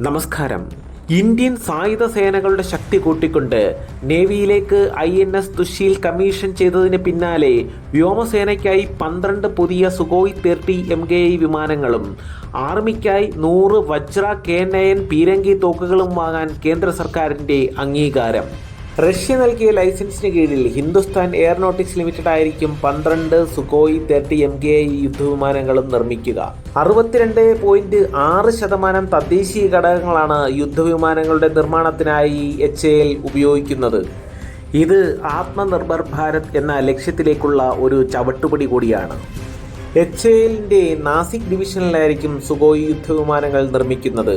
നമസ്കാരം. ഇന്ത്യൻ സായുധ സേനകളുടെ ശക്തി കൂട്ടിക്കൊണ്ട് നേവിയിലേക്ക് INS ദുശീൽ കമ്മീഷൻ ചെയ്തതിന് പിന്നാലെ വ്യോമസേനയ്ക്കായി 12 പുതിയ സുഖോയ് 30 MKI വിമാനങ്ങളും ആർമിക്കായി 100 വജ്ര K9 പീരങ്കി തോക്കുകളും വാങ്ങാൻ കേന്ദ്ര സർക്കാരിൻ്റെ അംഗീകാരം. റഷ്യ നൽകിയ ലൈസൻസിന് കീഴിൽ ഹിന്ദുസ്ഥാൻ എയറോനോട്ടിക്സ് ലിമിറ്റഡ് ആയിരിക്കും 12 സുഖോയ് 30 MKI യുദ്ധവിമാനങ്ങളും നിർമ്മിക്കുക. 62.6% തദ്ദേശീയ ഘടകങ്ങളാണ് യുദ്ധവിമാനങ്ങളുടെ നിർമ്മാണത്തിനായി HAL ഉപയോഗിക്കുന്നത്. ഇത് ആത്മനിർഭർ ഭാരത് എന്ന ലക്ഷ്യത്തിലേക്കുള്ള ഒരു ചവിട്ടുപടി കൂടിയാണ്. HALന്റെ നാസിക് ഡിവിഷനിലായിരിക്കും സുഖോയ് യുദ്ധവിമാനങ്ങൾ നിർമ്മിക്കുന്നത്.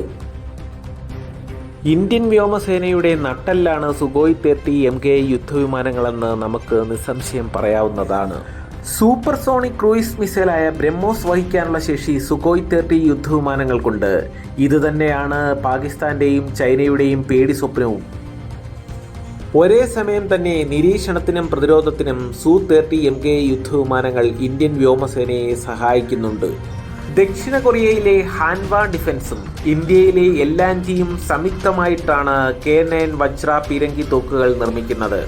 ഇന്ത്യൻ വ്യോമസേനയുടെ നട്ടെല്ലാണ് സുഖോയ് 30 MKI യുദ്ധവിമാനങ്ങളെന്ന് നമുക്ക് നിസ്സംശയം പറയാവുന്നതാണ്. സൂപ്പർസോണിക് ക്രൂയിസ് മിസൈലായ ബ്രഹ്മോസ് വഹിക്കാനുള്ള ശേഷി സുഖോയ് 30 യുദ്ധവിമാനങ്ങൾക്കുണ്ട്. ഇതുതന്നെയാണ് പാകിസ്ഥാന്റെയും ചൈനയുടെയും പേടി സ്വപ്നവും. ഒരേ സമയം തന്നെ നിരീക്ഷണത്തിനും പ്രതിരോധത്തിനും Su-30 MKI യുദ്ധവിമാനങ്ങൾ ഇന്ത്യൻ വ്യോമസേനയെ സഹായിക്കുന്നുണ്ട്. ദക്ഷിണ കൊറിയയിലെ ഹാൻവ ഡിഫൻസും ഇന്ത്യയിലെ LNGയും സംയുക്തമായിട്ടാണ് K9 വജ്ര പീരങ്കി തോക്കുകൾ നിർമ്മിക്കുന്നത്.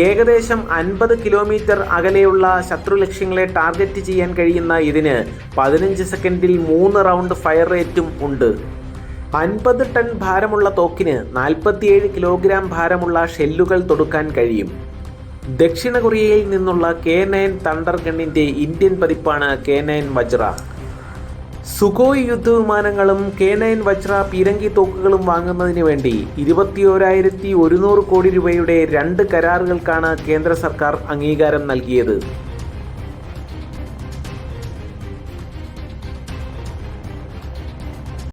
ഏകദേശം 50 കിലോമീറ്റർ അകലെയുള്ള ശത്രു ലക്ഷ്യങ്ങളെ ടാർഗറ്റ് ചെയ്യാൻ കഴിയുന്ന ഇതിന് 15 സെക്കൻഡിൽ 3 റൗണ്ട് ഫയർ റേറ്റും ഉണ്ട്. 50 ടൺ ഭാരമുള്ള തോക്കിന് 47 കിലോഗ്രാം ഭാരമുള്ള ഷെല്ലുകൾ തൊടുക്കാൻ കഴിയും. ദക്ഷിണ കൊറിയയിൽ നിന്നുള്ള K9 തണ്ടർ ഗണ്ണിൻ്റെ ഇന്ത്യൻ പതിപ്പാണ് K9 വജ്ര. സുഖോയ് യുദ്ധവിമാനങ്ങളും K9 വജ്ര പീരങ്കി തോക്കുകളും വാങ്ങുന്നതിന് വേണ്ടി 21,100 കോടി രൂപയുടെ 2 കരാറുകൾക്കാണ് കേന്ദ്ര സർക്കാർ അംഗീകാരം നൽകിയത്.